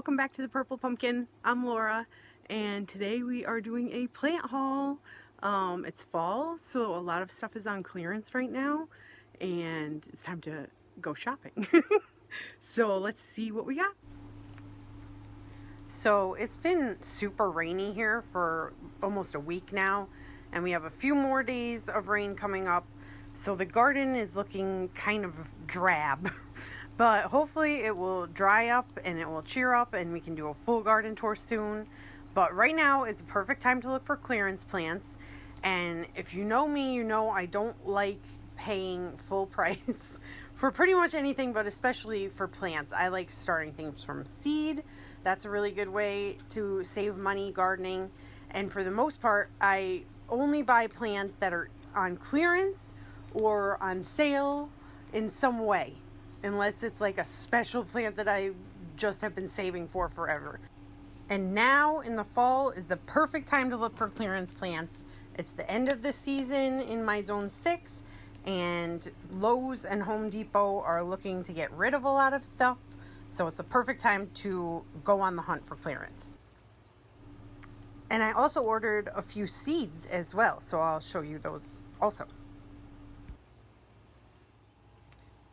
Welcome back to the Purple Pumpkin. I'm Laura, and today we are doing a plant haul. It's fall, so a lot of stuff is on clearance right now, and it's time to go shopping. So let's see what we got. So it's been super rainy here for almost a week now, and we have a few more days of rain coming up, so the garden is looking kind of drab. But hopefully it will dry up and it will cheer up and we can do a full garden tour soon. But right now is a perfect time to look for clearance plants. And if you know me, you know I don't like paying full price for pretty much anything, but especially for plants. I like starting things from seed. That's a really good way to save money gardening. And for the most part, I only buy plants that are on clearance or on sale in some way. Unless it's like a special plant that I just have been saving for forever. And now in the fall is the perfect time to look for clearance plants. It's the end of the season in my zone 6, and Lowe's and Home Depot are looking to get rid of a lot of stuff. So it's the perfect time to go on the hunt for clearance. And I also ordered a few seeds as well, so I'll show you those also.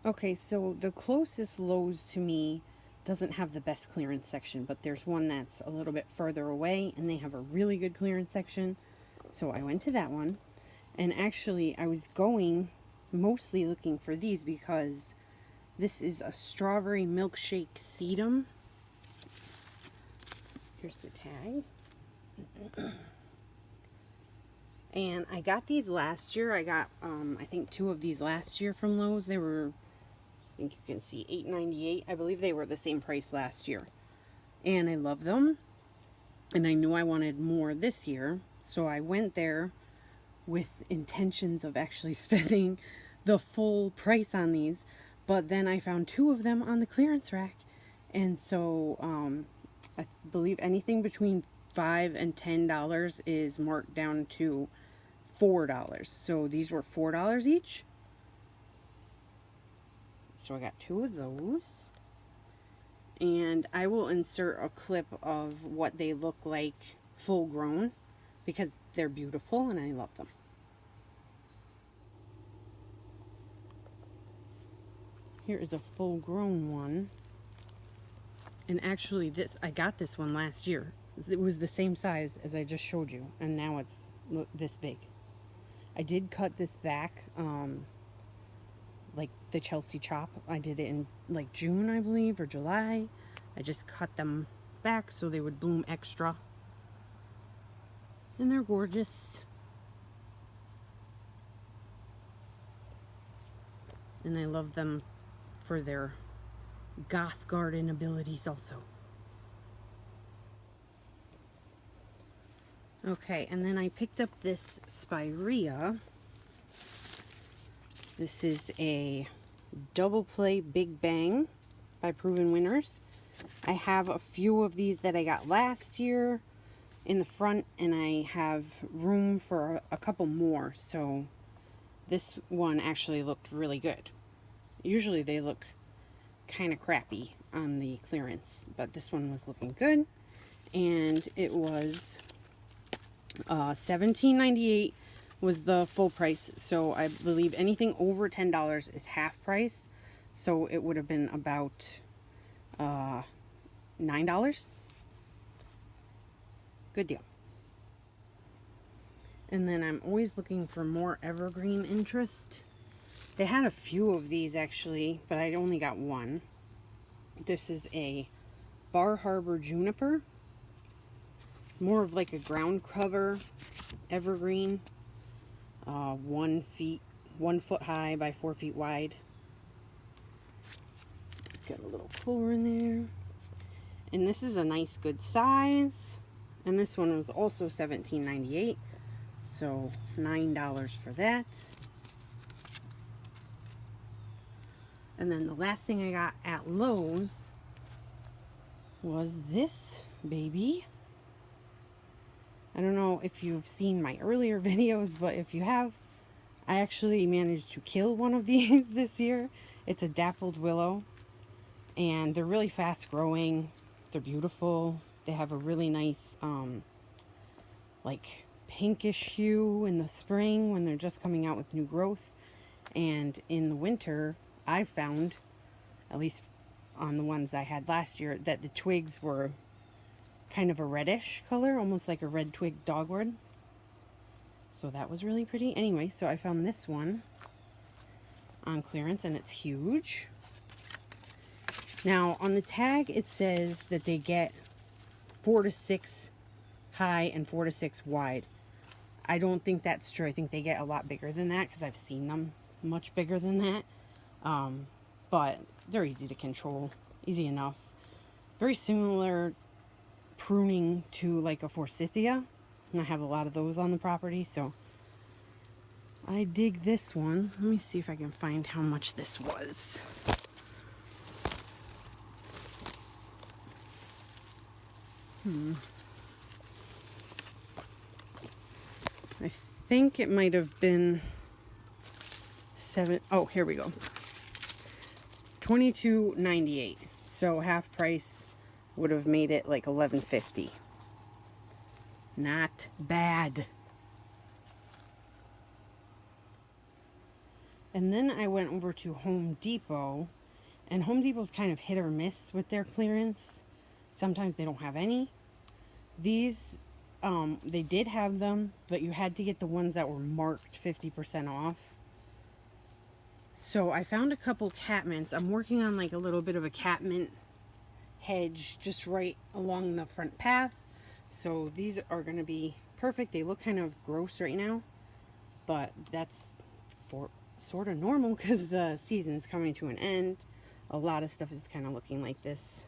Okay, so the closest Lowe's to me doesn't have the best clearance section, but there's one that's a little bit further away and they have a really good clearance section. So I went to that one, and actually I was going mostly looking for these because this is a strawberry milkshake sedum. Here's the tag. And I got these last year. I got I think 2 of these last year from Lowe's. They were, I think you can see, $8.98. I believe they were the same price last year. And I love them. And I knew I wanted more this year. So I went there with intentions of actually spending the full price on these. But then I found 2 of them on the clearance rack. And so I believe anything between $5 and $10 is marked down to $4. So these were $4 each. So I got 2 of those, and I will insert a clip of what they look like full grown because they're beautiful and I love them. Here is a full grown one, and actually I got this one last year. It was the same size as I just showed you, and now it's this big. I did cut this back like the Chelsea chop. I did it in like June, I believe, or July. I just cut them back so they would bloom extra. And they're gorgeous. And I love them for their goth garden abilities also. Okay, and then I picked up this spirea. This is a double play Big Bang by Proven Winners. I have a few of these that I got last year in the front, and I have room for a couple more. So this one actually looked really good. Usually they look kind of crappy on the clearance, but this one was looking good. And it was $17.98 was the full price, so I believe anything over $10 is half price, so it would have been about $9. Good deal. And then I'm always looking for more evergreen interest. They had a few of these actually, but I only got one. This is a Bar Harbor juniper, more of like a ground cover evergreen. 1 foot high by 4 feet wide. Got a little floor in there. And this is a nice good size. And this one was also $17.98. So $9 for that. And then the last thing I got at Lowe's was this baby. I don't know if you've seen my earlier videos, but if you have, I actually managed to kill one of these this year. It's a dappled willow, and they're really fast growing. They're beautiful. They have a really nice, like pinkish hue in the spring when they're just coming out with new growth. And in the winter, I found, at least on the ones I had last year, that the twigs were kind of a reddish color, almost like a red twig dogwood. So that was really pretty. Anyway, so I found this one on clearance, and it's huge. Now, on the tag, it says that they get 4 to 6 high and 4 to 6 wide. I don't think that's true. I think they get a lot bigger than that because I've seen them much bigger than that. But they're easy to control, easy enough. Very similar pruning to like a forsythia. And I have a lot of those on the property, so I dig this one. Let me see if I can find how much this was. I think it might have been oh, here we go. $22.98. So half price would have made it like $11.50. Not bad. And then I went over to Home Depot, and Home Depot's kind of hit or miss with their clearance. Sometimes they don't have any. These, they did have them, but you had to get the ones that were marked 50% off. So I found a couple catmints. I'm working on like a little bit of a catmint hedge just right along the front path. So these are going to be perfect. They look kind of gross right now, but that's sort of normal because the season's coming to an end. A lot of stuff is kind of looking like this.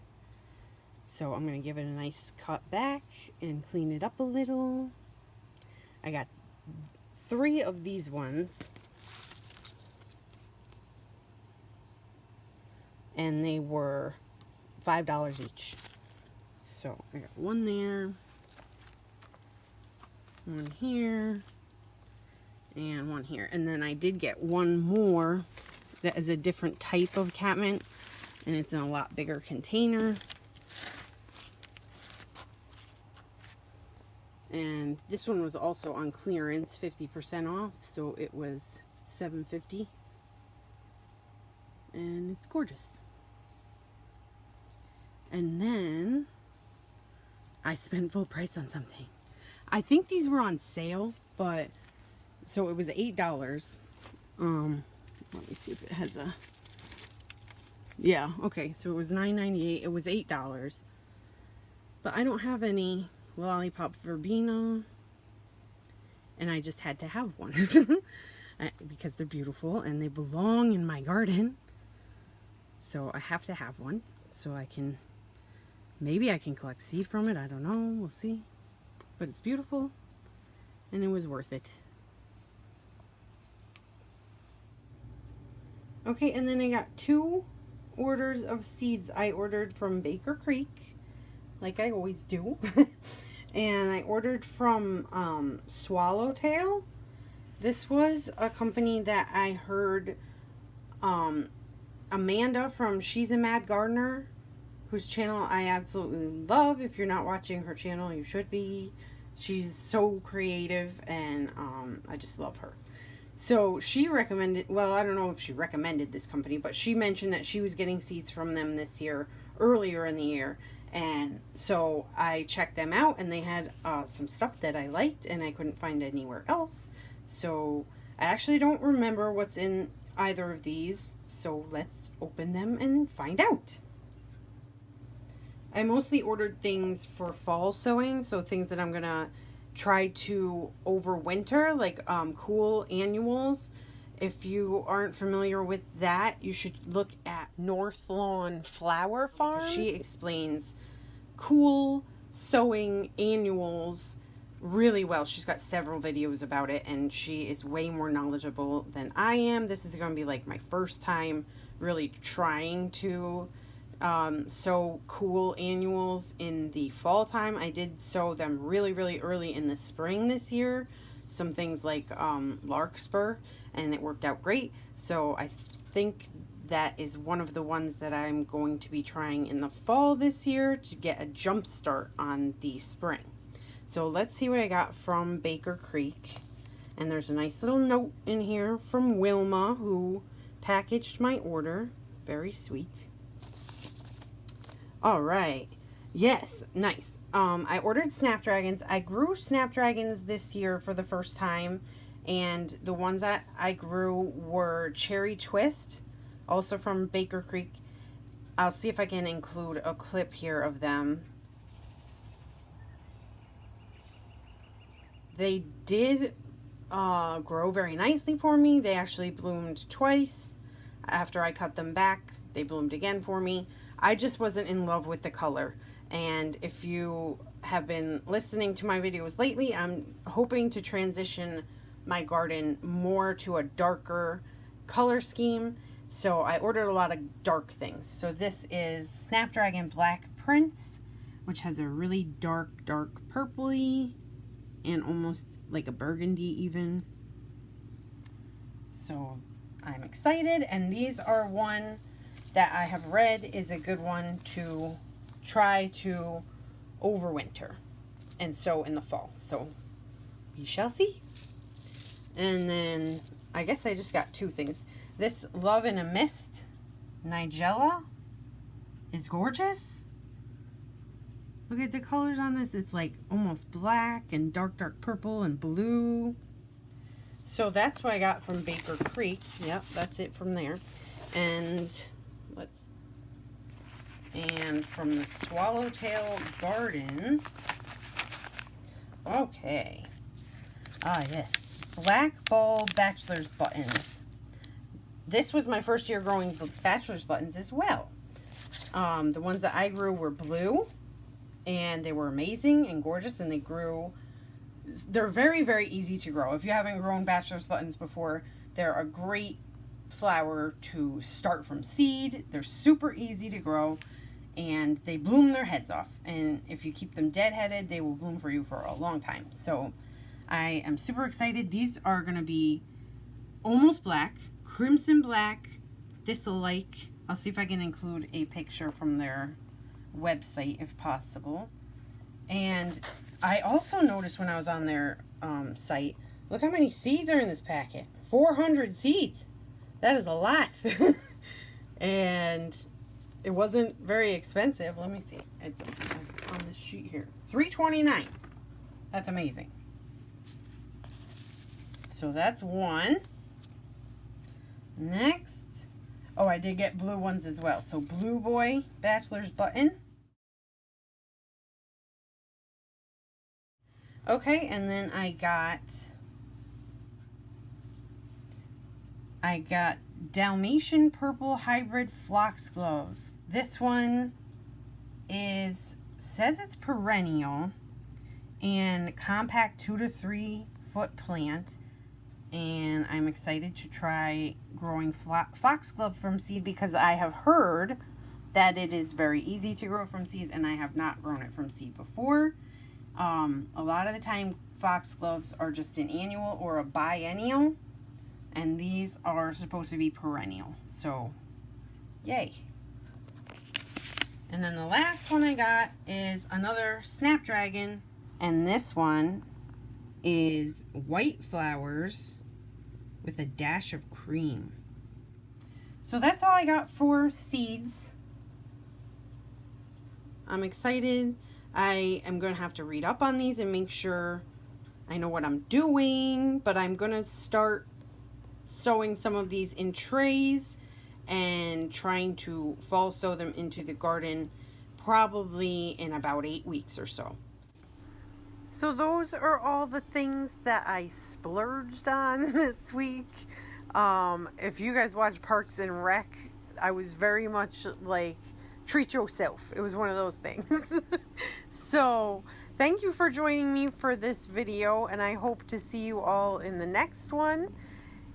So I'm going to give it a nice cut back and clean it up a little. I got 3 of these ones. And they were $5 each. So I got one there, one here, and one here. And then I did get one more that is a different type of catmint, and it's in a lot bigger container. And this one was also on clearance, 50% off, so it was $7.50. And it's gorgeous. And then I spent full price on something. I think these were on sale, but so it was $8. Let me see if it has a, yeah, okay, so it was $9.98. It was $8. But I don't have any lollipop verbena, and I just had to have one because they're beautiful and they belong in my garden. So I have to have one so I can, maybe I can collect seed from it. I don't know. We'll see. But it's beautiful and it was worth it. Okay, and then I got 2 orders of seeds I ordered from Baker Creek, like I always do. And I ordered from Swallowtail. This was a company that I heard Amanda from She's a Mad Gardener, whose channel I absolutely love. If you're not watching her channel, you should be. She's so creative, and I just love her. So she recommended, well, I don't know if she recommended this company, but she mentioned that she was getting seeds from them this year, earlier in the year. And so I checked them out, and they had some stuff that I liked, and I couldn't find anywhere else. So I actually don't remember what's in either of these. So let's open them and find out. I mostly ordered things for fall sowing, so things that I'm gonna try to overwinter, like cool annuals. If you aren't familiar with that, you should look at North Lawn Flower Farms. She explains cool sowing annuals really well. She's got several videos about it, and she is way more knowledgeable than I am. This is going to be like my first time really trying to sow cool annuals in the fall time. I did sow them really, really early in the spring this year. Some things like larkspur, and it worked out great. So I think that is one of the ones that I'm going to be trying in the fall this year to get a jump start on the spring. So let's see what I got from Baker Creek. And there's a nice little note in here from Wilma, who packaged my order. Very sweet. All right. Yes, nice. I ordered snapdragons. I grew snapdragons this year for the first time, and the ones that I grew were Cherry Twist, also from Baker Creek. I'll see if I can include a clip here of them. They did grow very nicely for me. They actually bloomed twice. After I cut them back, they bloomed again for me. I just wasn't in love with the color. And if you have been listening to my videos lately, I'm hoping to transition my garden more to a darker color scheme. So I ordered a lot of dark things. So this is Snapdragon Black Prince, which has a really dark purpley and almost like a burgundy even. So I'm excited, and these are one that I have read is a good one to try to overwinter and sow in the fall. So we shall see. And then I guess I just got two things. This Love in a Mist Nigella is gorgeous. Look at the colors on this. It's like almost black and dark purple and blue. So that's what I got from Baker Creek. Yep, that's it from there. And from the Swallowtail Gardens. Okay. Ah, yes. Black Ball Bachelor's Buttons. This was my first year growing Bachelor's Buttons as well. The ones that I grew were blue, and they were amazing and gorgeous, and they're very, very easy to grow. If you haven't grown Bachelor's Buttons before, they're a great flower to start from seed. They're super easy to grow, and they bloom their heads off. And if you keep them deadheaded, they will bloom for you for a long time. So I am super excited. These are going to be almost black, crimson black, thistle-like. I'll see if I can include a picture from their website if possible. And I also noticed when I was on their site, look how many seeds are in this packet. 400 seeds. That is a lot. And it wasn't very expensive. Let me see. It's on this sheet here. $3.29. That's amazing. So that's one. Next. Oh, I did get blue ones as well. So Blue Boy Bachelor's Button. Okay, and then I got Dalmatian Purple Hybrid Foxglove. This one says it's perennial and compact 2 to 3 foot plant. And I'm excited to try growing foxglove from seed because I have heard that it is very easy to grow from seed, and I have not grown it from seed before. A lot of the time foxgloves are just an annual or a biennial, and these are supposed to be perennial. So yay. And then the last one I got is another Snapdragon, and this one is white flowers with a dash of cream. So that's all I got for seeds. I'm excited. I am going to have to read up on these and make sure I know what I'm doing, but I'm going to start sowing some of these in trays and trying to fall sow them into the garden probably in about 8 weeks or so. So those are all the things that I splurged on this week. If you guys watch Parks and Rec, I was very much like, treat yourself. It was one of those things. So thank you for joining me for this video, and I hope to see you all in the next one,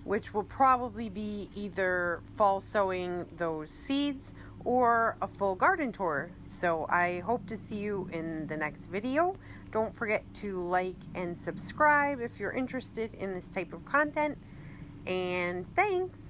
which will probably be either fall sowing those seeds or a full garden tour. So I hope to see you in the next video. Don't forget to like and subscribe if you're interested in this type of content. And thanks.